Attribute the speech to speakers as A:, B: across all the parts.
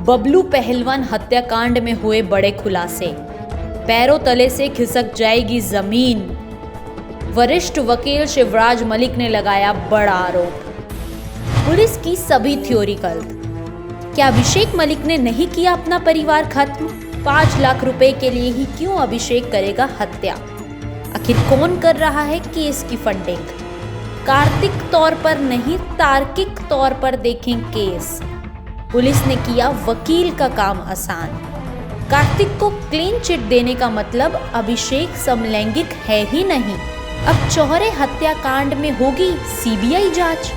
A: बबलू पहलवान हत्याकांड में हुए बड़े खुलासे, पैरों तले से खिसक जाएगी जमीन। वरिष्ठ वकील शिवराज मलिक ने लगाया बड़ा आरोप। पुलिस की सभी थ्योरी गलत। क्या अभिषेक मलिक ने नहीं किया अपना परिवार खत्म? 5 लाख रुपए के लिए ही क्यों अभिषेक करेगा हत्या? आखिर कौन कर रहा है केस की फंडिंग? कार्तिक तौर पर नहीं, तार्किक तौर पर देखें केस। पुलिस ने किया वकील का काम आसान। कार्तिक को क्लीन चिट देने का मतलब अभिषेक समलैंगिक है ही नहीं। अब चौहरे हत्याकांड में होगी सीबीआई जांच।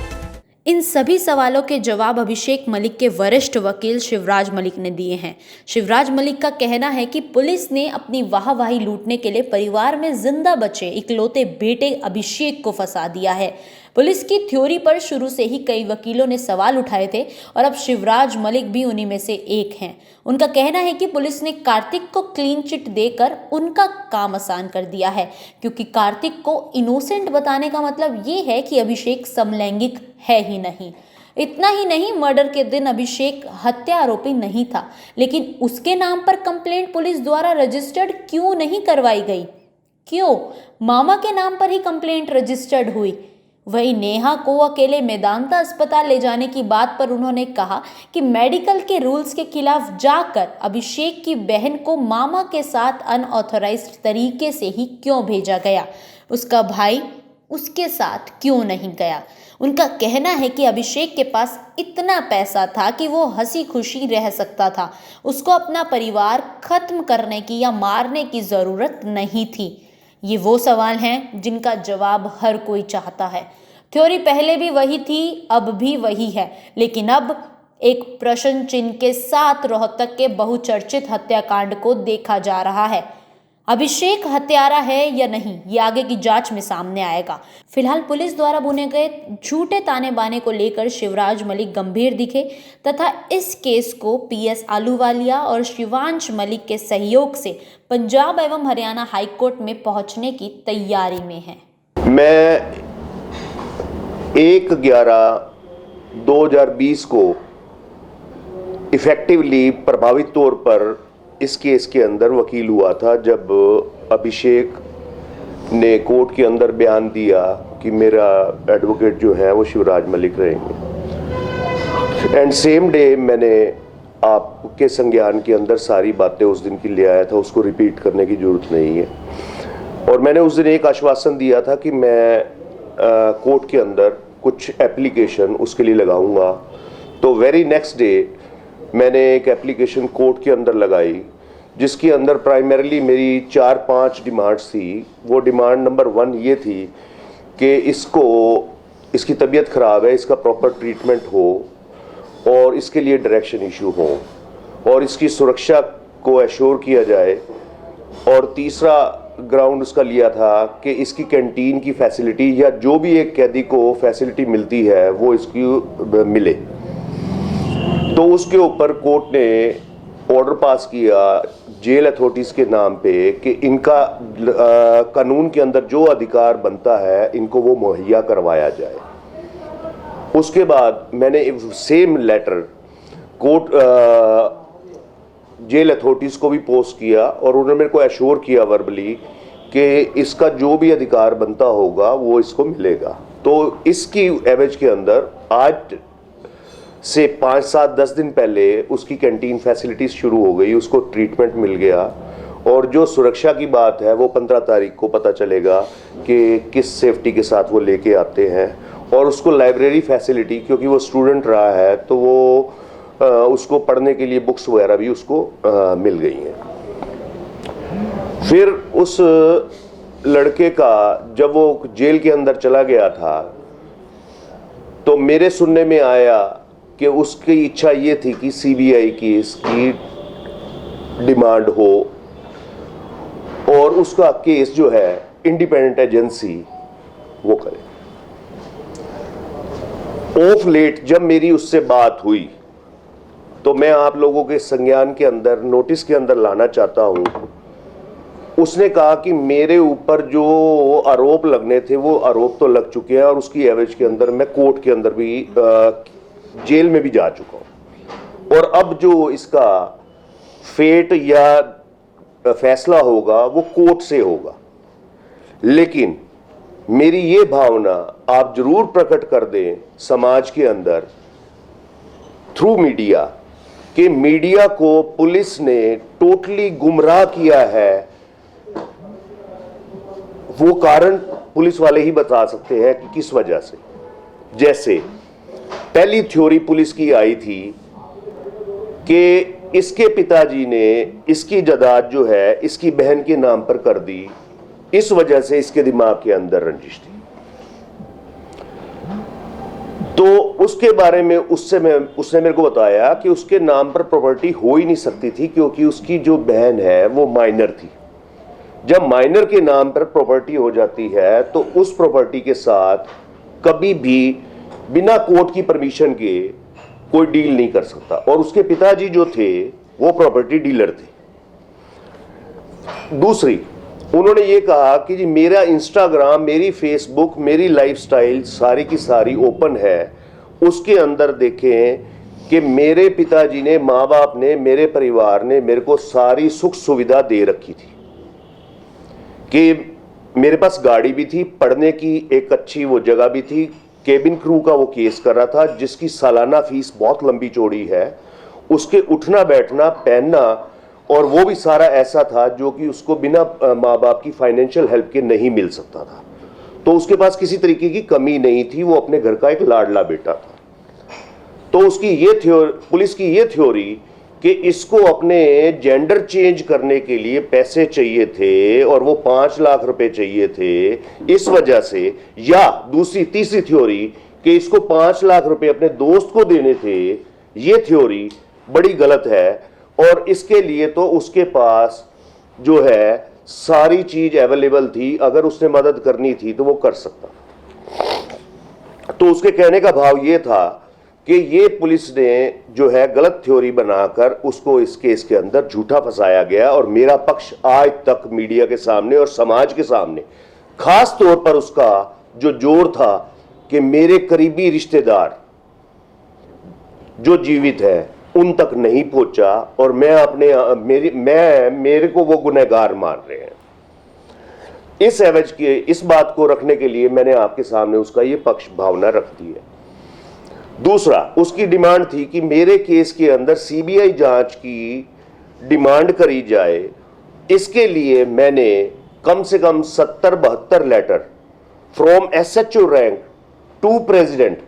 A: इन सभी सवालों के जवाब अभिषेक मलिक के वरिष्ठ वकील शिवराज मलिक ने दिए हैं। शिवराज मलिक का कहना है कि पुलिस ने अपनी वाहवाही लूटने के लिए परिवार में जिंदा बचे इकलौते बेटे अभिषेक को फंसा दिया है। पुलिस की थ्योरी पर शुरू से ही कई वकीलों ने सवाल उठाए थे और अब शिवराज मलिक भी उन्हीं में से एक हैं। उनका कहना है कि पुलिस ने कार्तिक को क्लीन चिट देकर उनका काम आसान कर दिया है, क्योंकि कार्तिक को इनोसेंट बताने का मतलब ये है कि अभिषेक समलैंगिक है ही नहीं। इतना ही नहीं, मर्डर के दिन अभिषेक हत्या आरोपी नहीं था, लेकिन उसके नाम पर कंप्लेंट पुलिस द्वारा रजिस्टर्ड क्यों नहीं करवाई गई? क्यों मामा के नाम पर ही कंप्लेंट रजिस्टर्ड हुई? वही नेहा को अकेले मेदांता अस्पताल ले जाने की बात पर उन्होंने कहा कि मेडिकल के रूल्स के खिलाफ जाकर अभिषेक की बहन को मामा के साथ अनऑथराइज्ड तरीके से ही क्यों भेजा गया, उसका भाई उसके साथ क्यों नहीं गया? उनका कहना है कि अभिषेक के पास इतना पैसा था कि वो हंसी खुशी रह सकता था, उसको अपना परिवार खत्म करने की या मारने की ज़रूरत नहीं थी। ये वो सवाल हैं जिनका जवाब हर कोई चाहता है। थ्योरी पहले भी वही थी, अब भी वही है, लेकिन अब एक प्रश्न चिन्ह के साथ रोहतक के बहुचर्चित हत्याकांड को देखा जा रहा है। अभिषेक हत्यारा है या नहीं, ये आगे की जांच में सामने आएगा। फिलहाल पुलिस द्वारा बुने गए झूठे ताने बाने को लेकर शिवराज मलिक गंभीर दिखे तथा इस केस को पीएस आलूवालिया और शिवांश मलिक के सहयोग से पंजाब एवं हरियाणा हाईकोर्ट में पहुंचने की तैयारी में है।
B: मैं 1/11/2020 को इफेक्टिवली प्रभावित तौर पर इस केस के अंदर वकील हुआ था, जब अभिषेक ने कोर्ट के अंदर बयान दिया कि मेरा एडवोकेट जो है वो शिवराज मलिक रहेंगे। एंड सेम डे मैंने आपके संज्ञान के अंदर सारी बातें उस दिन की ले आया था, उसको रिपीट करने की जरूरत नहीं है। और मैंने उस दिन एक आश्वासन दिया था कि मैं कोर्ट के अंदर कुछ एप्लीकेशन उसके लिए लगाऊंगा। तो वेरी नेक्स्ट डे मैंने एक एप्लीकेशन कोर्ट के अंदर लगाई, जिसके अंदर प्राइमरीली मेरी 4-5 डिमांड्स थी। वो डिमांड नंबर 1 ये थी कि इसकी तबीयत ख़राब है, इसका प्रॉपर ट्रीटमेंट हो और इसके लिए डायरेक्शन इशू हो और इसकी सुरक्षा को एश्योर किया जाए। और तीसरा ग्राउंड उसका लिया था कि इसकी कैंटीन की फैसिलिटी या जो भी एक कैदी को फैसिलिटी मिलती है वो इसकी मिले। तो उसके ऊपर कोर्ट ने ऑर्डर पास किया जेल अथॉरिटीज़ के नाम पे कि इनका कानून के अंदर जो अधिकार बनता है इनको वो मुहैया करवाया जाए। उसके बाद मैंने same letter court jail authorities को भी पोस्ट किया और उन्होंने मेरे को एश्योर किया वर्बली कि इसका जो भी अधिकार बनता होगा वो इसको मिलेगा। तो इसकी एवज के अंदर आज से 5-7-10 दिन पहले उसकी कैंटीन फैसिलिटीज़ शुरू हो गई, उसको ट्रीटमेंट मिल गया। और जो सुरक्षा की बात है वो 15 तारीख को पता चलेगा कि किस सेफ्टी के साथ वो लेके आते हैं। और उसको लाइब्रेरी फैसिलिटी, क्योंकि वो स्टूडेंट रहा है तो वो उसको पढ़ने के लिए बुक्स वगैरह भी उसको मिल गई हैं। फिर उस लड़के का जब वो जेल के अंदर चला गया था तो मेरे सुनने में आया कि उसकी इच्छा ये थी कि सीबीआई की इसकी डिमांड हो और उसका केस जो है इंडिपेंडेंट एजेंसी वो करे। ऑफ लेट जब मेरी उससे बात हुई तो मैं आप लोगों के संज्ञान के अंदर नोटिस के अंदर लाना चाहता हूं। उसने कहा कि मेरे ऊपर जो आरोप लगने थे वो आरोप तो लग चुके हैं और उसकी एवज के अंदर मैं कोर्ट के अंदर भी जेल में भी जा चुका हूं। और अब जो इसका फेट या फैसला होगा वो कोर्ट से होगा। लेकिन मेरी ये भावना आप जरूर प्रकट कर दें समाज के अंदर थ्रू मीडिया, कि मीडिया को पुलिस ने टोटली गुमराह किया है। वो कारण पुलिस वाले ही बता सकते हैं कि किस वजह से। जैसे पहली थ्योरी पुलिस की आई थी कि इसके पिताजी ने इसकी जायदाद जो है इसकी बहन के नाम पर कर दी, इस वजह से इसके दिमाग के अंदर रंजिश थी। तो उसके बारे में उसने मेरे को बताया कि उसके नाम पर प्रॉपर्टी हो ही नहीं सकती थी, क्योंकि उसकी जो बहन है वो माइनर थी। जब माइनर के नाम पर प्रॉपर्टी हो जाती है तो उस प्रॉपर्टी के साथ कभी भी बिना कोर्ट की परमिशन के कोई डील नहीं कर सकता। और उसके पिताजी जो थे वो प्रॉपर्टी डीलर थे। दूसरी, उन्होंने ये कहा कि जी मेरा इंस्टाग्राम, मेरी फेसबुक, मेरी लाइफस्टाइल सारी की सारी ओपन है। उसके अंदर देखें कि मेरे पिताजी ने, माँ बाप ने, मेरे परिवार ने मेरे को सारी सुख सुविधा दे रखी थी, कि मेरे पास गाड़ी भी थी, पढ़ने की एक अच्छी वो जगह भी थी, केबिन क्रू का वो केस कर रहा था जिसकी सालाना फीस बहुत लंबी चौड़ी है, उसके उठना बैठना पहनना, और वो भी सारा ऐसा था जो कि उसको बिना माँ बाप की फाइनेंशियल हेल्प के नहीं मिल सकता था। तो उसके पास किसी तरीके की कमी नहीं थी, वो अपने घर का एक लाडला बेटा था। तो उसकी ये पुलिस की ये थ्योरी कि इसको अपने जेंडर चेंज करने के लिए पैसे चाहिए थे और वो 5 लाख रुपए चाहिए थे, इस वजह से। या तीसरी थ्योरी कि इसको 5 लाख रुपए अपने दोस्त को देने थे, ये थ्योरी बड़ी गलत है। और इसके लिए तो उसके पास जो है सारी चीज अवेलेबल थी, अगर उसने मदद करनी थी तो वो कर सकता। तो उसके कहने का भाव ये था कि ये पुलिस ने जो है गलत थ्योरी बनाकर उसको इस केस के अंदर झूठा फंसाया गया। और मेरा पक्ष आज तक मीडिया के सामने और समाज के सामने, खास तौर पर उसका जो जोर था कि मेरे करीबी रिश्तेदार जो जीवित है उन तक नहीं पहुंचा, और मेरे को वो गुनहगार मान रहे हैं। इस एवज के इस बात को रखने के लिए मैंने आपके सामने उसका ये पक्ष भावना रख दी है। दूसरा, उसकी डिमांड थी कि मेरे केस के अंदर सीबीआई जांच की डिमांड करी जाए। इसके लिए मैंने कम से कम 70-72 letter from SHO rank to president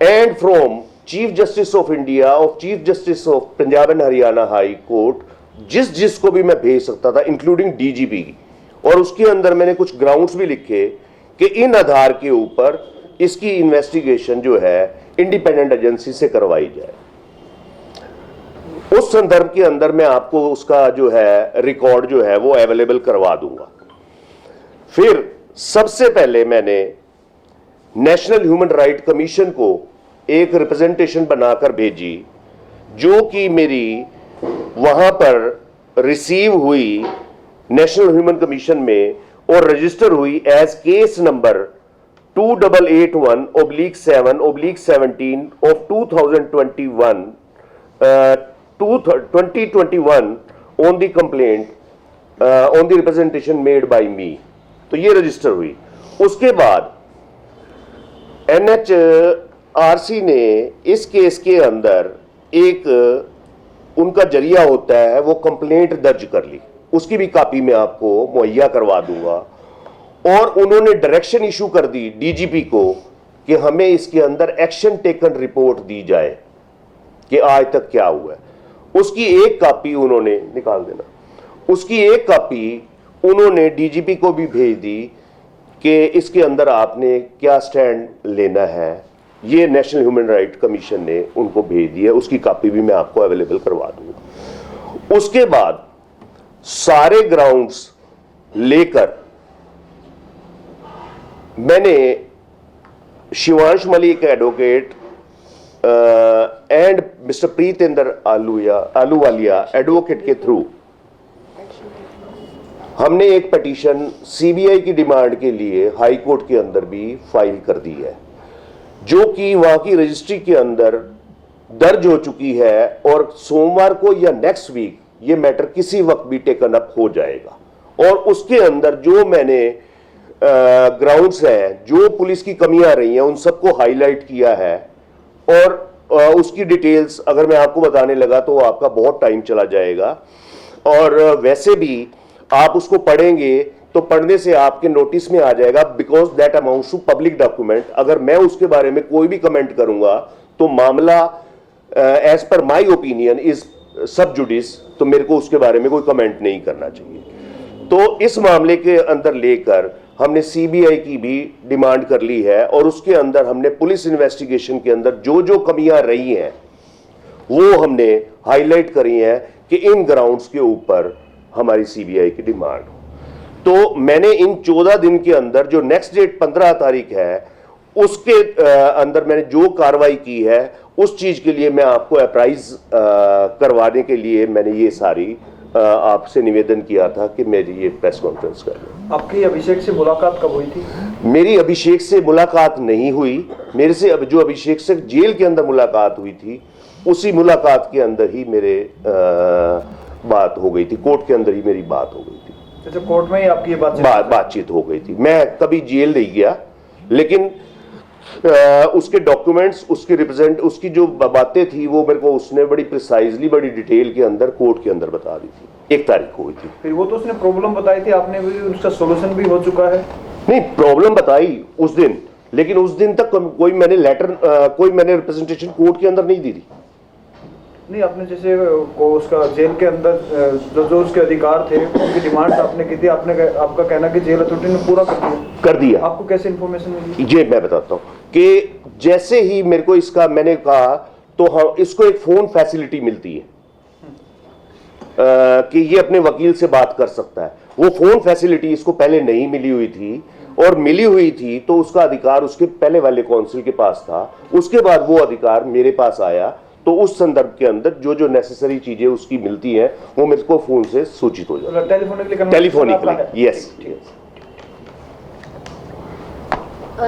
B: and from chief justice of India और chief justice of Punjab and Haryana high court, जिसको भी मैं भेज सकता था, इंक्लूडिंग डीजीपी की। और उसके अंदर मैंने कुछ ग्राउंड्स भी लिखे कि इन आधार के ऊपर इसकी इन्वेस्टिगेशन जो है इंडिपेंडेंट एजेंसी से करवाई जाए। उस संदर्भ के अंदर मैं आपको उसका जो है रिकॉर्ड जो है वो अवेलेबल करवा दूंगा। फिर सबसे पहले मैंने नेशनल ह्यूमन राइट कमीशन को एक रिप्रेजेंटेशन बनाकर भेजी, जो कि मेरी वहां पर रिसीव हुई नेशनल ह्यूमन कमीशन में और रजिस्टर हुई as case number 2881/7/17 of 2021 on the complaint on the representation made by me। तो ये रजिस्टर हुई। उसके बाद NHRC ने इस केस के अंदर एक उनका जरिया होता है, वो कंप्लेंट दर्ज कर ली। उसकी भी कॉपी मैं आपको मुहैया करवा दूंगा। और उन्होंने डायरेक्शन इशू कर दी डीजीपी को कि हमें इसके अंदर एक्शन टेकन रिपोर्ट दी जाए कि आज तक क्या हुआ है। उसकी एक कॉपी उन्होंने निकाल देना, उसकी एक कॉपी उन्होंने डीजीपी को भी भेज दी कि इसके अंदर आपने क्या स्टैंड लेना है। ये नेशनल ह्यूमन राइट कमीशन ने उनको भेज दी है, उसकी कॉपी भी मैं आपको अवेलेबल करवा दूंगा। उसके बाद सारे ग्राउंड्स लेकर मैंने Shivansh Malik advocate and mister Pritendra Ahluwalia advocate के थ्रू हमने एक पिटीशन सीबीआई की डिमांड के लिए हाई कोर्ट के अंदर भी फाइल कर दी है, जो कि वहां की रजिस्ट्री के अंदर दर्ज हो चुकी है और सोमवार को या नेक्स्ट वीक ये मैटर किसी वक्त भी टेकन अप हो जाएगा। और उसके अंदर जो मैंने ग्राउंड्स हैं, जो पुलिस की कमियां रही हैं, उन सबको हाईलाइट किया है। और उसकी डिटेल्स अगर मैं आपको बताने लगा तो आपका बहुत टाइम चला जाएगा। और वैसे भी आप उसको पढ़ेंगे तो पढ़ने से आपके नोटिस में आ जाएगा, because that amounts to public document. अगर मैं उसके बारे में कोई भी कमेंट करूंगा तो मामला as per my opinion is सब जुडिस, तो मेरे को उसके बारे में कोई कमेंट नहीं करना चाहिए। तो इस मामले के अंदर लेकर हमने सीबीआई की भी डिमांड कर ली है और उसके अंदर हमने पुलिस इन्वेस्टिगेशन के अंदर जो जो कमियां रही हैं वो हमने हाईलाइट करी हैं कि इन ग्राउंड्स के ऊपर हमारी सीबीआई की डिमांड हो। तो मैंने इन 14 दिन के अंदर, जो नेक्स्ट डेट 15 तारीख है, उसके अंदर मैंने जो कार्रवाई की है उस चीज के लिए मैं आपको अप्राइज करवाने के लिए मैंने ये सारी आपसे निवेदन किया था कि मेरी ये प्रेस कॉन्फ्रेंस कर लें।
C: आपकी अभिषेक से मुलाकात कब हुई थी?
B: मेरी अभिषेक से मुलाकात नहीं हुई। मेरे से अब जो अभिषेक से जेल के अंदर मुलाकात हुई थी, उसी मुलाकात के अंदर ही मेरे बात हो गई थी, कोर्ट के अंदर ही मेरी बात हो गई थी।
C: अच्छा, कोर्ट में ही आपकी ये
B: बातचीत हो गई थी। मैं कभी जेल नहीं गया, लेकिन उसके डॉक्यूमेंट्स, उसकी जो बातें थी वो मेरे को उसने बड़ी प्रिसाइजली, बड़ी डिटेल के अंदर कोर्ट के अंदर बता दी थी। 1 तारीख को हुई थी।
C: फिर वो तो उसने प्रॉब्लम बताई थी, आपने भी उसका सोल्यूशन भी हो चुका है?
B: नहीं, प्रॉब्लम बताई उस दिन, लेकिन उस दिन तक कोई मैंने रिप्रेजेंटेशन कोर्ट के अंदर नहीं दी थी।
C: नहीं, आपने जैसे को उसका जेल के अंदर जो उसके अधिकार थे उनकी डिमांड आपने की थी, आपका कहना कि जेल अथॉरिटी ने पूरा कर दिया। आपको कैसे इन्फॉर्मेशन मिली?
B: ये मैं बताता हूँ कि जैसे ही मेरे को इसका मैंने कहा तो हाँ, इसको एक फोन फैसिलिटी मिलती है कि ये अपने वकील से बात कर सकता है। वो फोन फैसिलिटी इसको पहले नहीं मिली हुई थी, और मिली हुई थी तो उसका अधिकार उसके पहले वाले काउंसिल के पास था। उसके बाद वो अधिकार मेरे पास आया, तो उस संदर्भ के अंदर जो जो नेसेसरी चीजें उसकी मिलती हैं वो मेरे को फोन से सूचित हो जाता है। Telephonically, yes.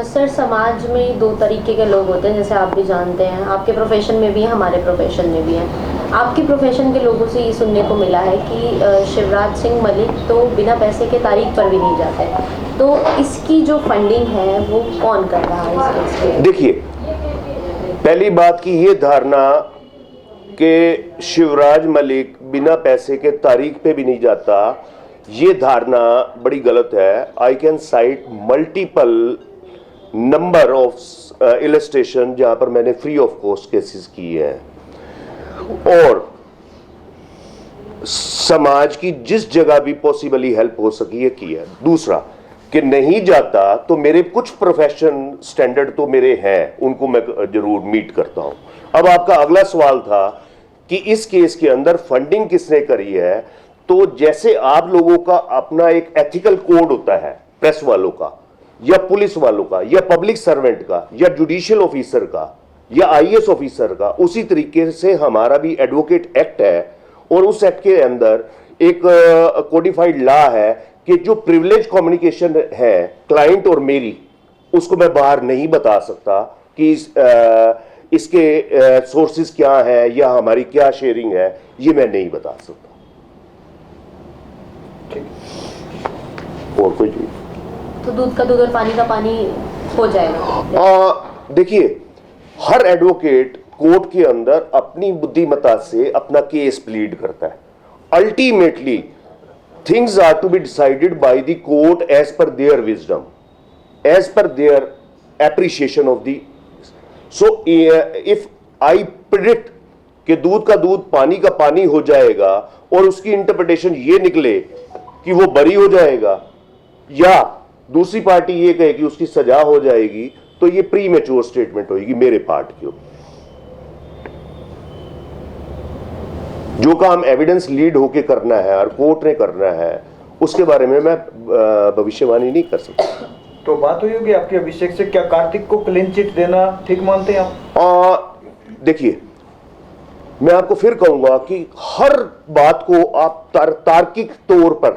D: सर, समाज में 2 तरीके के लोग होते हैं, जैसे आप भी जानते हैं, आपके प्रोफेशन में भी है, हमारे प्रोफेशन में भी है। आपके प्रोफेशन के लोगों से ये सुनने को मिला है कि शिवराज सिंह मलिक तो बिना पैसे के तारीख पर भी नहीं जाते, तो इसकी जो फंडिंग है वो कौन कर रहा है इस केस पे?
B: देखिए, पहली बात की ये धारणा कि शिवराज मलिक बिना पैसे के तारीख पे भी नहीं जाता, ये धारणा बड़ी गलत है। I can site multiple number of illustration जहां पर मैंने फ्री ऑफ कॉस्ट केसेस किए हैं, और समाज की जिस जगह भी पॉसिबली हेल्प हो सकी है की है। दूसरा कि नहीं जाता तो मेरे कुछ प्रोफेशन स्टैंडर्ड तो मेरे हैं, उनको मैं जरूर मीट करता हूं। अब आपका अगला सवाल था कि इस केस के अंदर फंडिंग किसने करी है, तो जैसे आप लोगों का अपना एक एथिकल कोड होता है, प्रेस वालों का या पुलिस वालों का या पब्लिक सर्वेंट का या जुडिशियल ऑफिसर का या आईएएस ऑफिसर का, उसी तरीके से हमारा भी एडवोकेट एक्ट है, और उस एक्ट के अंदर एक कोडिफाइड लॉ है कि जो प्रिविलेज कम्युनिकेशन है क्लाइंट और मेरी, उसको मैं बाहर नहीं बता सकता कि इसके सोर्सेज क्या है या हमारी क्या शेयरिंग है, ये मैं नहीं बता सकता। और कोई चीज
D: तो दूध का दूध और पानी का पानी हो जाएगा।
B: देखिए, हर एडवोकेट कोर्ट के अंदर अपनी बुद्धिमत्ता से अपना केस प्लीड करता है। Ultimately things are to be decided by the court as per their wisdom, as per their appreciation of the, so if I predict कि दूध का दूध पानी का पानी हो जाएगा और उसकी इंटरप्रिटेशन ये निकले कि वो बरी हो जाएगा, या दूसरी पार्टी ये कहे कि उसकी सजा हो जाएगी, तो ये प्री मैच्योर स्टेटमेंट होगी मेरे पार्ट की। जो काम एविडेंस लीड होके करना है और कोर्ट ने करना है, उसके बारे में मैं भविष्यवाणी नहीं कर सकता।
C: तो बात हुई होगी आपकी अभिषेक से, क्या कार्तिक को क्लीन चिट देना ठीक मानते हैं आप?
B: देखिए, मैं आपको फिर कहूंगा कि हर बात को आप तार्किक तौर पर,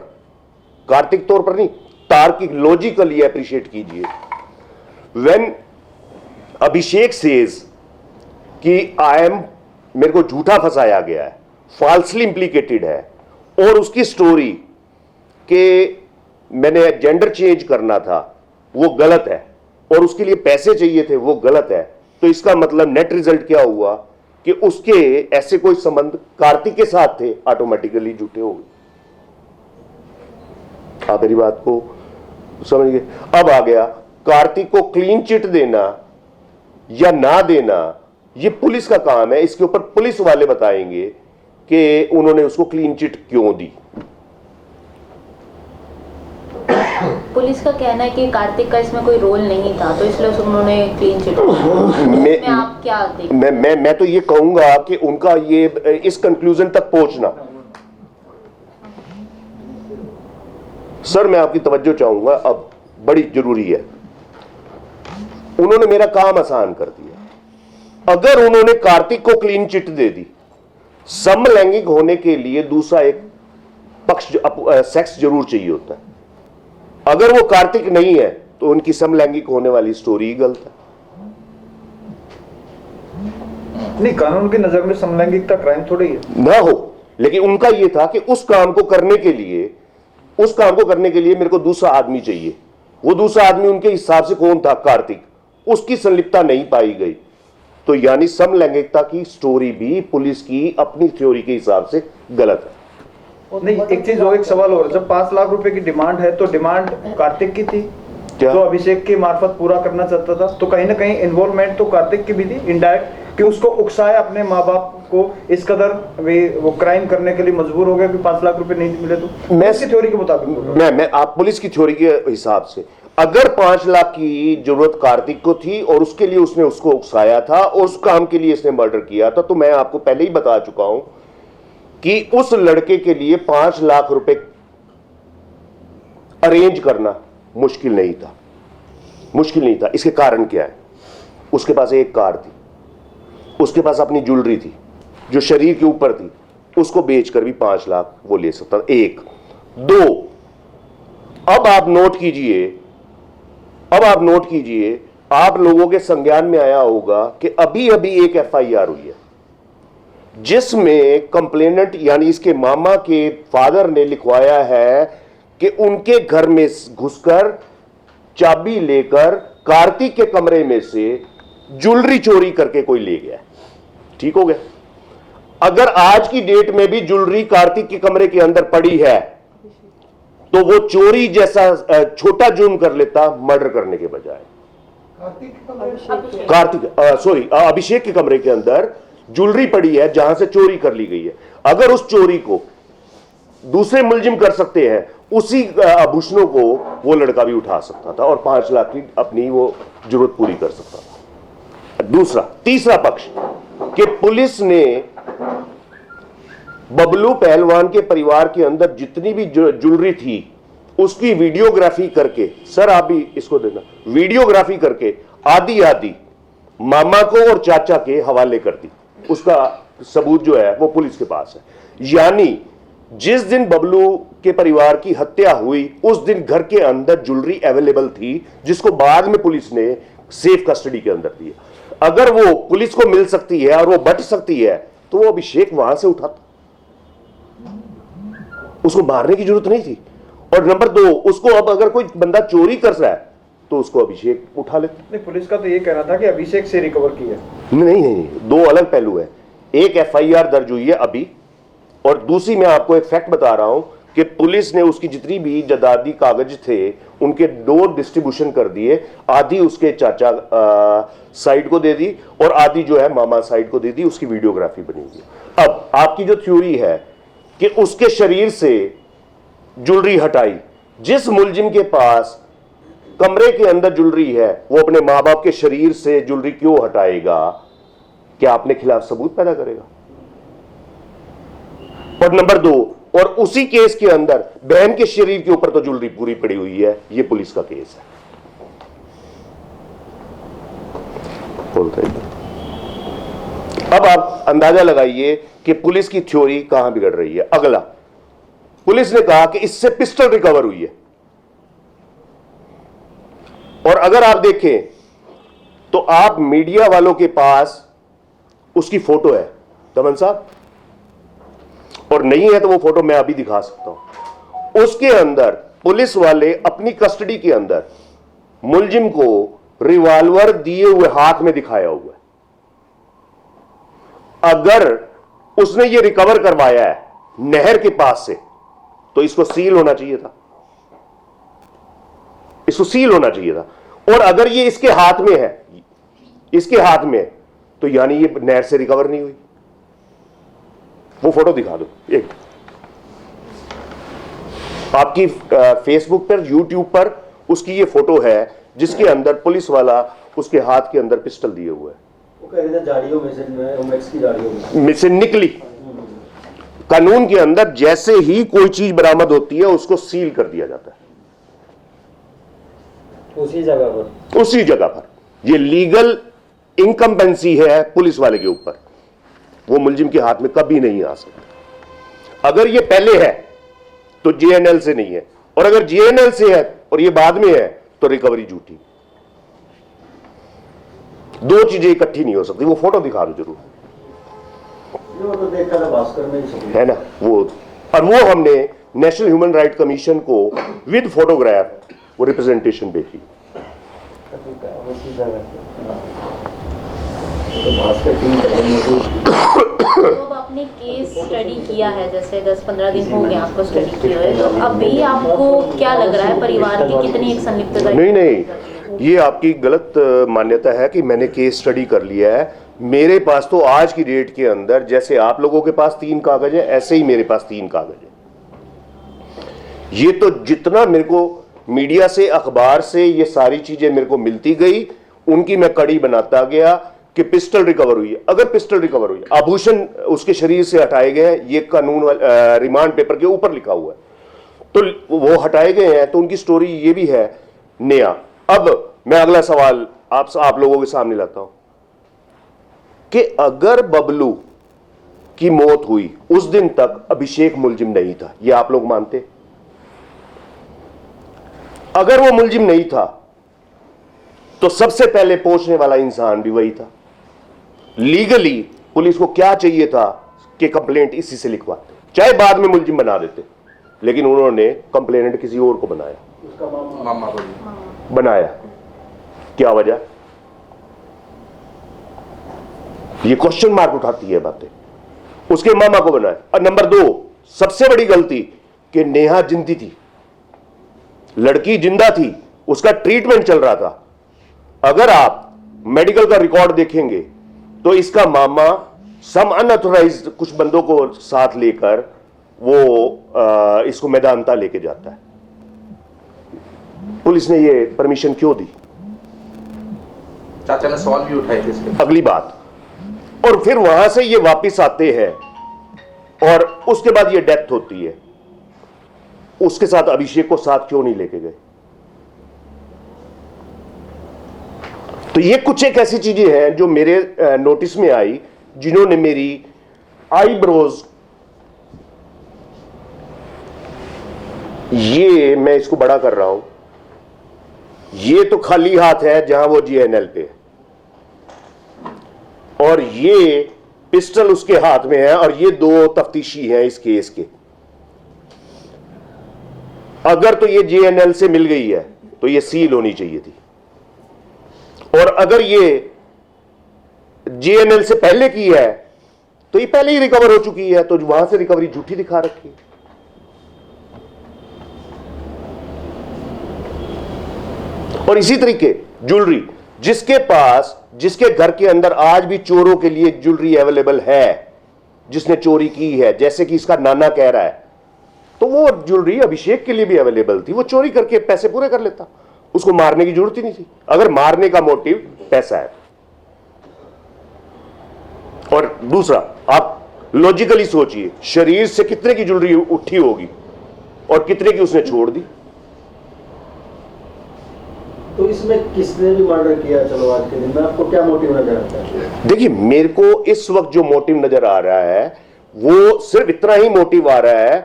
B: कार्तिक तौर पर नहीं, तार्किक लॉजिकली अप्रिशिएट कीजिए। व्हेन अभिषेक सेज कि मेरे को झूठा फंसाया गया है, फॉल्सली इंप्लीकेटेड है, और उसकी स्टोरी कि मैंने जेंडर चेंज करना था वो गलत है और उसके लिए पैसे चाहिए थे वो गलत है, तो इसका मतलब नेट रिजल्ट क्या हुआ कि उसके ऐसे कोई संबंध कार्तिक के साथ थे, ऑटोमेटिकली झूठे हो गए। आप मेरी बात को समझ गए? अब आ गया कार्तिक को क्लीन चिट देना या ना देना, ये पुलिस का काम है, इसके ऊपर पुलिस वाले बताएंगे कि उन्होंने उसको क्लीन चिट क्यों दी।
D: पुलिस का कहना है कि कार्तिक का इसमें कोई रोल नहीं था, तो इसलिए उन्होंने क्लीन चिट
B: मैं
D: आप क्या देखते?
B: मैं तो ये कहूंगा कि उनका ये इस कंक्लूजन तक पहुंचना, सर मैं आपकी तवज्जो चाहूंगा, अब बड़ी जरूरी है। उन्होंने मेरा काम आसान कर दिया। अगर उन्होंने कार्तिक को क्लीन चिट दे दी, समलैंगिक होने के लिए दूसरा एक पक्ष सेक्स जरूर चाहिए होता है। अगर वो कार्तिक नहीं है तो उनकी समलैंगिक होने वाली स्टोरी ही गलत है।
C: नहीं, कानून की नजर में समलैंगिकता क्राइम थोड़ी है
B: ना हो, लेकिन उनका यह था कि उस काम को करने के लिए मेरे को दूसरा आदमी चाहिए। वो दूसरा आदमी उनके हिसाब से कौन था? कार्तिक। उसकी संलिप्तता नहीं पाई गई, तो यानी समलैंगिकता की स्टोरी भी पुलिस की अपनी थ्योरी के हिसाब से गलत है।
C: नहीं, एक चीज और, एक सवाल और, जब 5 लाख रुपए की डिमांड है तो डिमांड कार्तिक की थी
B: क्या?
C: जो अभिषेक के मार्फत पूरा करना चाहता था, तो कहीं ना कहीं इन्वॉल्वमेंट तो कार्तिक की भी थी इनडायरेक्ट, कि उसको उकसाया अपने माँ बाप को इस कदर वो क्राइम करने के लिए मजबूर हो गया कि 5 लाख रुपए नहीं मिले। तो मैं इसकी थ्योरी के मुताबिक
B: मैं आप पुलिस की थ्योरी के हिसाब से, अगर 5 लाख की जरूरत कार्तिक को थी और उसके लिए उसने उसको उकसाया था और उस काम के लिए इसने मर्डर किया था, तो मैं आपको पहले ही बता चुका हूं कि उस लड़के के लिए 5 लाख रुपए अरेंज करना मुश्किल नहीं था। इसके कारण क्या है? उसके पास एक कार थी, उसके पास अपनी ज्वेलरी थी जो शरीर के ऊपर थी, उसको बेचकर भी 5 लाख वो ले सकता था। 1 2, अब आप नोट कीजिए, आप लोगों के संज्ञान में आया होगा कि अभी एक FIR हुई है जिसमें कंप्लेनेंट यानी इसके मामा के फादर ने लिखवाया है कि उनके घर में घुसकर चाबी लेकर कार्तिक के कमरे में से ज्वेलरी चोरी करके कोई ले गया। ठीक हो गया? अगर आज की डेट में भी ज्वेलरी कार्तिक के कमरे के अंदर पड़ी है तो वो चोरी जैसा छोटा जुर्म कर लेता मर्डर करने के बजाय। अभिषेक के कमरे के अंदर ज्वेलरी पड़ी है जहां से चोरी कर ली गई है। अगर उस चोरी को दूसरे मुलजिम कर सकते हैं, उसी आभूषणों को वो लड़का भी उठा सकता था और 5 लाख की अपनी वो जरूरत पूरी कर सकता था। तीसरा पक्ष कि पुलिस ने बबलू पहलवान के परिवार के अंदर जितनी भी ज्वेलरी थी उसकी वीडियोग्राफी करके, सर आप भी इसको देना, वीडियोग्राफी करके आधी मामा को और चाचा के हवाले कर दी। उसका सबूत जो है वो पुलिस के पास है। यानी जिस दिन बबलू के परिवार की हत्या हुई उस दिन घर के अंदर ज्वेलरी अवेलेबल थी जिसको बाद में पुलिस ने सेफ कस्टडी के अंदर दिया। अगर वो पुलिस को मिल सकती है और वो बच सकती है तो वो अभिषेक वहां से उठाता, उसको मारने की जरूरत नहीं थी। और नंबर 2, उसको अब अगर कोई बंदा चोरी कर रहा है तो उसको अभिषेक उठा लेता।
C: नहीं, पुलिस का तो ये कहना था कि अभिषेक से रिकवर की है।
B: नहीं, 2 अलग पहलू है। एक FIR दर्ज हुई है अभी, और दूसरी मैं आपको एक फैक्ट बता रहा हूं कि पुलिस ने उसकी जितनी भी जदादी कागज थे उनके 2 डिस्ट्रीब्यूशन कर दिए। आधी उसके चाचा साइड को दे दी और आधी जो है मामा साइड को दे दी। उसकी वीडियोग्राफी बनी हुई है। अब आपकी जो थ्योरी है कि उसके शरीर से ज्वेलरी हटाई, जिस मुलजिम के पास कमरे के अंदर ज्वेलरी है वो अपने माँ बाप के शरीर से ज्वेलरी क्यों हटाएगा? क्या अपने खिलाफ सबूत पैदा करेगा? और नंबर 2, और उसी केस के अंदर बहन के शरीर के ऊपर तो ज्वेलरी पूरी पड़ी हुई है। ये पुलिस का केस है। अब आप अंदाजा लगाइए कि पुलिस की थ्योरी कहां बिगड़ रही है। अगला, पुलिस ने कहा कि इससे पिस्टल रिकवर हुई है, और अगर आप देखें तो आप मीडिया वालों के पास उसकी फोटो है दमन साहब, और नहीं है तो वो फोटो मैं अभी दिखा सकता हूं। उसके अंदर पुलिस वाले अपनी कस्टडी के अंदर मुलजिम को रिवॉल्वर दिए हुए हाथ में दिखाया हुआ है। अगर उसने ये रिकवर करवाया है नहर के पास से तो इसको सील होना चाहिए था, इसको सील होना चाहिए था। और अगर ये इसके हाथ में है, इसके हाथ में है, तो यानी ये नहर से रिकवर नहीं हुई। वो फोटो दिखा दो एक, आपकी फेसबुक पर यूट्यूब पर उसकी ये फोटो है जिसके अंदर पुलिस वाला उसके हाथ के अंदर पिस्टल दिए हुए है।
E: वो कह रहे थे झाड़ियों में से, ओमेक्स की झाड़ियों
B: में से निकली। कानून के अंदर जैसे ही कोई चीज बरामद होती है उसको सील कर दिया जाता है
E: उसी जगह पर,
B: उसी जगह पर। ये लीगल इनकम्पेंसी है पुलिस वाले के ऊपर, वो मुलजिम के हाथ में कभी नहीं आ सकता। अगर ये पहले है तो जेएनएल से नहीं है, और अगर जेएनएल से है और ये बाद में है तो रिकवरी झूठी। दो चीजें इकट्ठी नहीं हो सकती। वो फोटो दिखा दो जरूर,
E: वो तो देखा था भास्कर में ही
B: है ना वो। और वो हमने नेशनल ह्यूमन राइट कमीशन को विद फोटोग्राफ वो रिप्रेजेंटेशन भेजी।
E: उसी जगह तो भास्कर टीम
D: तो अब आपने केस स्टडी किया है, जैसे 10-15 दिन हो गए आपको स्टडी किए हुए, तो अभी आपको क्या लग रहा है परिवार की कितनी एक संलिप्तता?
B: नहीं, ये आपकी गलत मान्यता है कि मैंने केस स्टडी कर लिया है। मेरे पास तो आज की डेट के अंदर जैसे आप लोगों के पास 3 कागज है, ऐसे ही मेरे पास 3 कागज है। ये तो जितना मेरे को मीडिया से, अखबार से ये सारी चीजें मेरे को मिलती गई, उनकी मैं कड़ी बनाता गया कि पिस्टल रिकवर हुई है। अगर पिस्टल रिकवर हुई, आभूषण उसके शरीर से हटाए गए हैं, ये कानून रिमांड पेपर के ऊपर लिखा हुआ है, तो वो हटाए गए हैं, तो उनकी स्टोरी ये भी है नया। अब मैं अगला सवाल आप लोगों के सामने लाता हूं कि अगर बबलू की मौत हुई उस दिन तक अभिषेक मुलजिम नहीं था, ये आप लोग मानते? अगर वो मुलजिम नहीं था तो सबसे पहले पहुंचने वाला इंसान भी वही था। लीगली पुलिस को क्या चाहिए था कि कंप्लेंट इसी से लिखवाते, चाहे बाद में मुलजिम बना देते, लेकिन उन्होंने कंप्लेंट किसी और को बनाया,
E: उसका मामा को
B: बनाया। क्या वजह? ये क्वेश्चन मार्क उठाती है बातें। उसके मामा को बनाया। और नंबर 2 सबसे बड़ी गलती कि नेहा जिंदी थी, लड़की जिंदा थी, उसका ट्रीटमेंट चल रहा था। अगर आप मेडिकल का रिकॉर्ड देखेंगे तो इसका मामा सम अनऑथराइज्ड कुछ बंदों को साथ लेकर वो इसको मैदानता लेके जाता है। पुलिस ने ये परमिशन क्यों दी?
F: चाचा ने सवाल भी उठाए थे इसके।
B: अगली बात, और फिर वहां से ये वापस आते हैं और उसके बाद ये डेथ होती है। उसके साथ अभिषेक को साथ क्यों नहीं लेके गए? तो ये कुछ एक ऐसी चीजें हैं जो मेरे नोटिस में आई, जिन्होंने मेरी आईब्रोज, ये मैं इसको बड़ा कर रहा हूं, ये तो खाली हाथ है जहां वो जीएनएल पे है, और ये पिस्टल उसके हाथ में है, और ये 2 तफ्तीशी हैं इस केस के। अगर तो ये जीएनएल से मिल गई है तो ये सील होनी चाहिए थी, और अगर ये जीएनएल से पहले की है तो ये पहले ही रिकवर हो चुकी है, तो वहां से रिकवरी झूठी दिखा रखी है। और इसी तरीके ज्वेलरी, जिसके घर के अंदर आज भी चोरों के लिए ज्वेलरी अवेलेबल है, जिसने चोरी की है, जैसे कि इसका नाना कह रहा है, तो वो ज्वेलरी अभिषेक के लिए भी अवेलेबल थी। वो चोरी करके पैसे पूरे कर लेता, उसको मारने की जरूरत ही नहीं थी, अगर मारने का मोटिव पैसा है। और दूसरा, आप लॉजिकली सोचिए, शरीर से कितने की ज्वेलरी उठी होगी और कितने की उसने छोड़ दी?
E: तो इसमें किसने भी मर्डर किया? चलो आज के दिन में आपको क्या मोटिव नजर आता है?
B: देखिए, मेरे को इस वक्त जो मोटिव नजर आ रहा है वो सिर्फ इतना ही मोटिव आ रहा है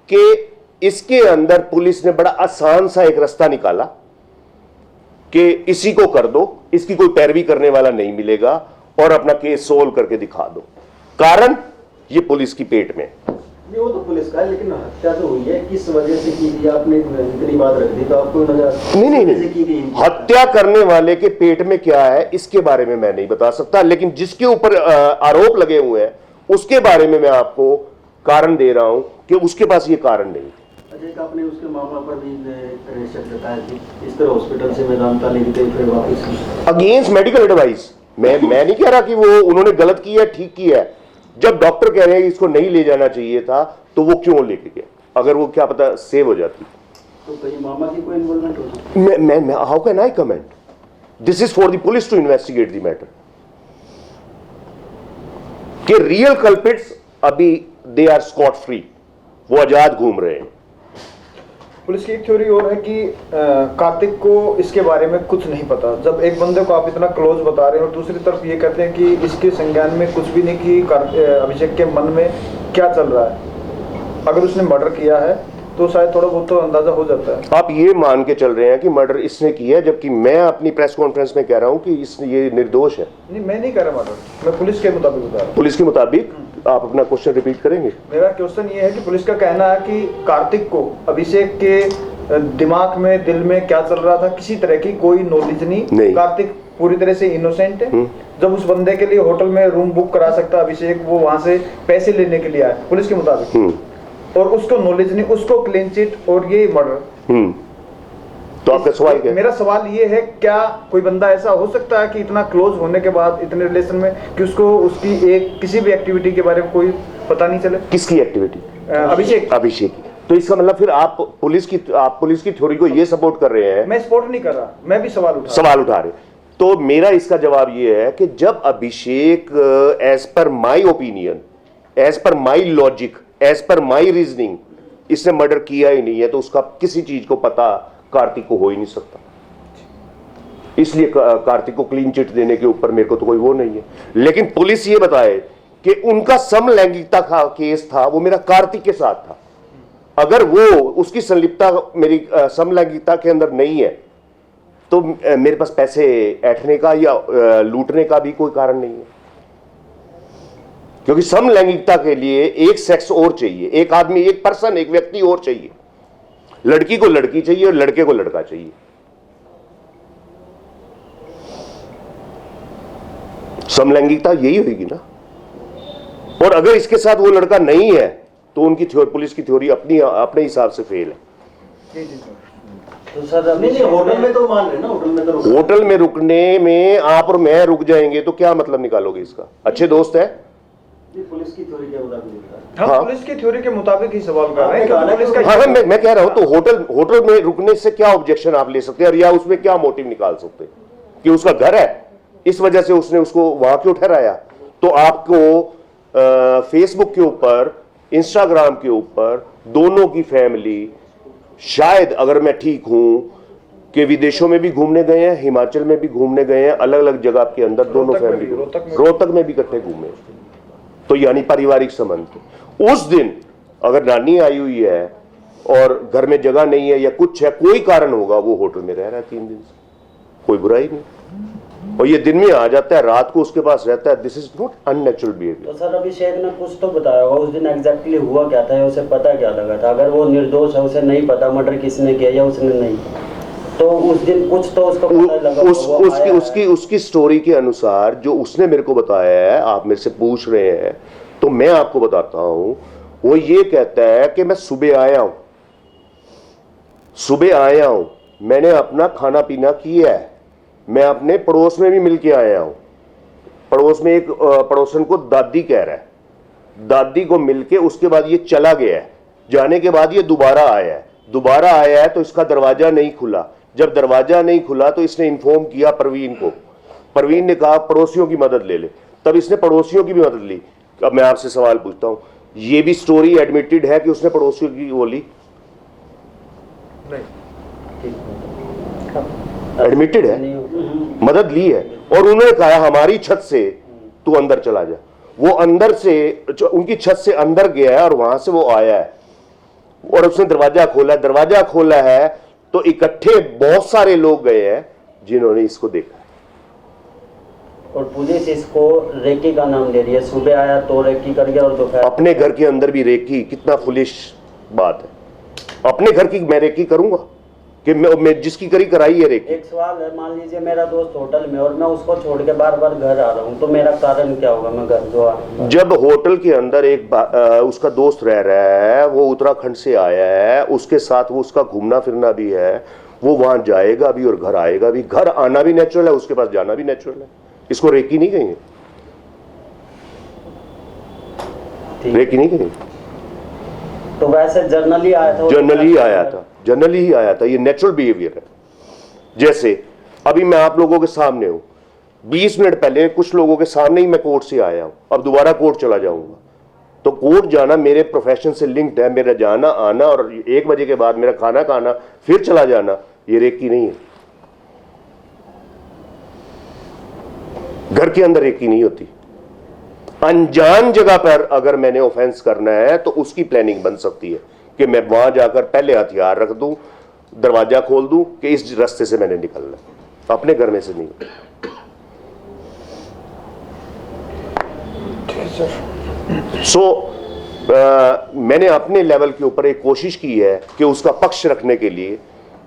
B: कि इसके अंदर पुलिस ने बड़ा आसान सा एक रास्ता निकाला कि इसी को कर दो, इसकी कोई पैरवी करने वाला नहीं मिलेगा, और अपना केस सोल्व करके दिखा दो। कारण ये पुलिस की पेट में।
E: नहीं, वो तो पुलिस का है, लेकिन हत्या तो हुई है, किस वजह से की थी आपने इतनी बात रख दी, तो आपको
B: नहीं, हत्या करने वाले के पेट में क्या है इसके बारे में मैं नहीं बता सकता, लेकिन जिसके ऊपर आरोप लगे हुए हैं उसके बारे में मैं आपको कारण दे रहा हूं कि उसके पास ये कारण नहीं।
E: अच्छा, आपने उसके मामला पर भी शक जताया कि इस तरह हॉस्पिटल से मेदांता लेके गई फिर वापस
B: अगेंस्ट मेडिकल एडवाइस। मैं नहीं कह रहा कि वो उन्होंने गलत किया ठीक किया है। जब डॉक्टर कह रहे हैं इसको नहीं ले जाना चाहिए था तो वो क्यों लेके गया? अगर वो क्या पता सेव हो जाती
E: तो कहीं मामा की कोई इन्वॉल्वमेंट हो सकती?
B: मैं how can I comment? This is for the police to investigate the matter. कि रियल कल्पिट्स अभी दे आर स्कॉट फ्री, वो आजाद घूम रहे हैं।
C: पुलिस की एक थ्योरी और है कि कार्तिक को इसके बारे में कुछ नहीं पता। जब एक बंदे को आप इतना क्लोज बता रहे हैं और दूसरी तरफ ये कहते हैं कि इसके संज्ञान में कुछ भी नहीं कि अभिषेक के मन में क्या चल रहा है, अगर उसने मर्डर किया है तो शायद थोड़ा बहुत तो अंदाजा हो जाता है।
B: आप ये मान के चल रहे हैं कि मर्डर इसने किया है, जबकि मैं अपनी प्रेस कॉन्फ्रेंस में कह रहा हूं कि ये निर्दोष है।
C: नहीं, मैं नहीं कह रहा मर्डर, मैं पुलिस के मुताबिक बता रहा हूं।
B: पुलिस के मुताबिक आप अपना क्वेश्चन रिपीट करेंगे?
C: मेरा क्वेश्चन ये है कि पुलिस का कहना है कि कार्तिक को अभिषेक के दिमाग में, दिल में क्या चल रहा था किसी तरह की कोई नॉलेज नहीं। कार्तिक पूरी तरह से इनोसेंट है। जब उस बंदे के लिए होटल में रूम बुक करा सकता अभिषेक, वो वहां से पैसे लेने के लिए आया पुलिस के मुताबिक, और उसको नॉलेज नहीं, उसको क्लीन चिट और ये मर्डर।
B: तो आपका सवाल क्या है?
C: मेरा सवाल ये है, क्या कोई बंदा ऐसा हो सकता है कि इतना क्लोज होने के बाद, इतने रिलेशन में, कि उसको उसकी एक किसी भी एक्टिविटी के बारे में कोई पता नहीं चले?
B: किसकी एक्टिविटी?
C: अभिषेक।
B: तो इसका मतलब फिर आप पुलिस की थ्योरी को ये सपोर्ट कर रहे हैं?
C: मैं सपोर्ट नहीं कर रहा, मैं भी सवाल
B: उठा रहे। तो मेरा इसका जवाब ये है कि जब अभिषेक as per my opinion, as per my logic, as per my reasoning इसने मर्डर किया ही नहीं है, तो उसका किसी चीज को पता कार्तिक को हो ही नहीं सकता। इसलिए कार्तिक को क्लीन चिट देने के ऊपर मेरे को तो कोई वो नहीं है। लेकिन पुलिस ये बताए कि उनका समलैंगिकता का केस था, वो मेरा कार्तिक के साथ था। अगर वो उसकी संलिप्तता मेरी समलैंगिकता के अंदर नहीं है तो मेरे पास पैसे ऐंठने का या लूटने का भी कोई कारण नहीं है। क्योंकि समलैंगिकता के लिए एक सेक्स और चाहिए, एक आदमी, एक पर्सन, एक व्यक्ति और चाहिए। लड़की को लड़की चाहिए और लड़के को लड़का चाहिए। समलैंगिकता यही होगी ना। और अगर इसके साथ वो लड़का नहीं है तो उनकी पुलिस की थ्योरी अपने हिसाब से फेल है।
E: तो सर नहीं, होटल में तो मान रहे ना,
B: होटल में रुकने में आप और मैं रुक जाएंगे तो क्या मतलब निकालोगे इसका? अच्छे दोस्त है।
E: पुलिस की थ्योरी के मुताबिक,
C: हाँ, पुलिस की थ्योरी के मुताबिक ही सवाल कर रहे हैं।
B: मैं कह रहा हूं तो होटल में रुकने से क्या ऑब्जेक्शन आप ले सकते हैं, या उसमें क्या मोटिव निकाल सकते हैं कि उसका घर है इस वजह से उसने उसको वहां क्यों ठहराया? तो आपको फेसबुक के ऊपर, इंस्टाग्राम के ऊपर दोनों की फैमिली, शायद अगर मैं ठीक हूं कि विदेशों में भी घूमने गए हैं, हिमाचल में भी घूमने गए हैं, अलग अलग जगह के अंदर दोनों फैमिली, रोहतक में भी इकट्ठे घूमे, तो यानी पारिवारिक संबंध। उस दिन अगर नानी आई हुई है और घर में जगह नहीं है या कुछ है, कोई कारण होगा, वो होटल में रह रहा है 3 दिन से, कोई बुराई नहीं। और ये दिन में आ जाता है, रात को उसके पास रहता है। This is not unnatural behaviour.
E: तो सर अभिषेक ने कुछ तो बताया होगा उस दिन एग्जैक्टली हुआ क्या था, या उसे पता क्या लगा था? अगर वो निर्दोष है, उसे नहीं पता मर्डर किसने किया या उसने नहीं, तो उस दिन कुछ तो उसको पता लगा।
B: उसकी स्टोरी के अनुसार जो उसने मेरे को बताया है, आप मेरे से पूछ रहे हैं तो मैं आपको बताता हूं। वो ये कहता है कि मैं सुबह आया हूं, मैंने अपना खाना पीना किया है, मैं अपने पड़ोस में भी मिलके आया हूं। पड़ोस में एक पड़ोसन को दादी कह रहा है, दादी को मिलके उसके बाद ये चला गया है। जाने के बाद ये दोबारा आया है तो इसका दरवाजा नहीं खुला। जब दरवाजा नहीं खुला तो इसने इन्फॉर्म किया प्रवीण को। प्रवीण ने कहा पड़ोसियों की मदद ले ले, तब इसने पड़ोसियों की भी मदद ली। अब मैं आपसे सवाल पूछता हूं, ये भी स्टोरी एडमिटेड है कि उसने पड़ोसियों की वो ली? एडमिटेड है, मदद ली है। और उन्होंने कहा हमारी छत से तू अंदर चला जा। वो अंदर से, उनकी छत से अंदर गया है और वहां से वो आया है और उसने दरवाजा खोला है तो इकट्ठे बहुत सारे लोग गए हैं जिन्होंने इसको देखा।
E: और पुलिस इसको रेकी का नाम दे रही है। सुबह आया तो रेकी कर गया और दोपहर
B: अपने घर के अंदर भी रेकी, कितना फुलिश बात है। अपने घर की मैं रेकी करूंगा कि मैं जिसकी करी कराई है रेकी।
E: एक सवाल है, मान लीजिए मेरा दोस्त होटल में और मैं उसको छोड़ के बार बार घर आ रहा हूँ, तो मेरा कारण क्या होगा? मैं घर जो आ
B: जब होटल के अंदर उसका दोस्त रह रहा है, वो उत्तराखंड से आया है, उसके साथ वो उसका घूमना फिरना भी है, वो वहां जाएगा भी और घर आएगा भी, घर आना भी नेचुरल है, उसके पास जाना भी नेचुरल है। इसको रेकी नहीं कहेंगे, रेकी नहीं कहेंगे।
E: तो वैसे जर्नली आया था,
B: जनरली आया था, जनरली ही आया था। ये नेचुरल बिहेवियर है। जैसे अभी मैं आप लोगों के सामने हूं, 20 मिनट पहले कुछ लोगों के सामने ही मैं कोर्ट से आया हूं, अब दोबारा कोर्ट चला जाऊंगा। तो कोर्ट जाना मेरे प्रोफेशन से लिंक्ड है, मेरा जाना आना और 1 बजे के बाद मेरा खाना खाना फिर चला जाना, ये रेकी नहीं है। घर के अंदर रेकी नहीं होती। अनजान जगह पर अगर मैंने ऑफेंस करना है तो उसकी प्लानिंग बन सकती है कि मैं वहां जाकर पहले हथियार रख दूं, दरवाजा खोल दूं कि इस रास्ते से मैंने निकलना है, अपने घर में से नहीं। मैंने अपने लेवल के ऊपर एक कोशिश की है कि उसका पक्ष रखने के लिए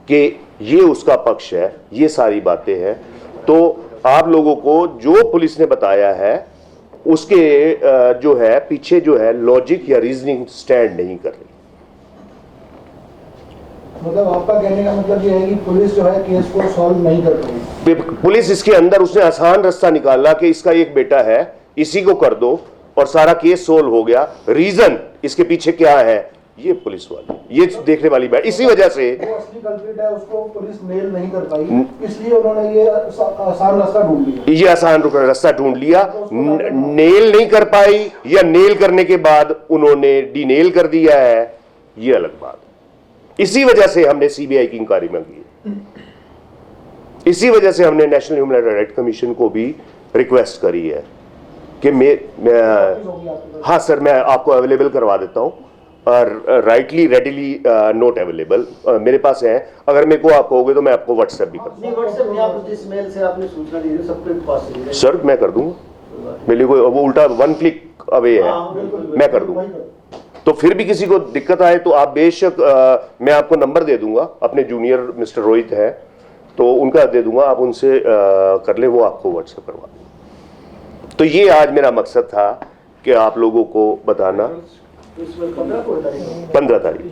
B: कि ये उसका पक्ष है, ये सारी बातें हैं। तो आप लोगों को जो पुलिस ने बताया है उसके जो है पीछे जो है लॉजिक या रीजनिंग स्टैंड नहीं कर रही।
F: मतलब आपका कहने का मतलब ये है कि पुलिस जो है केस को सॉल्व नहीं कर पाई।
B: पुलिस इसके अंदर उसने आसान रास्ता निकाला कि इसका एक बेटा है, इसी को कर दो और सारा केस सोल्व हो गया। रीजन इसके पीछे क्या है, ये पुलिस वाले ये देखने वाली बात। इसी वजह से
F: जो असली कल्प्रिट है उसको पुलिस नेल नहीं कर पाई, इसलिए उन्होंने ये आसान रास्ता ढूंढ लिया।
B: ये आसान रास्ता ढूंढ लिया। नेल नहीं कर पाई या नेल करने के बाद उन्होंने डीनेल कर दिया है, ये अलग बात। इसी वजह से हमने सीबीआई की इंक्वायरी मांगी है। इसी वजह से हमने नेशनल ह्यूमन राइट कमीशन को भी रिक्वेस्ट करी है कि हाँ सर, मैं आपको अवेलेबल करवा देता हूँ और राइटली रेडिली नोट अवेलेबल मेरे पास है। अगर मेरे को आप कहोगे तो मैं आपको व्हाट्सएप भी कर दूंगा।
F: व्हाट्सएप में आप जिस मेल से आपने सूचना दी थी सबके पास है।
B: सर मैं कर दूंगा, मेरे लिए वो उल्टा 1 क्लिक अवे है, मैं कर दूंगा। तो फिर भी किसी को दिक्कत आए तो आप बेशक मैं आपको नंबर दे दूंगा, अपने जूनियर मिस्टर रोहित है तो उनका दे दूंगा, आप उनसे कर ले, वो आपको व्हाट्सएप करवा दें। तो ये आज मेरा मकसद था कि आप लोगों को बताना। 15 तारीख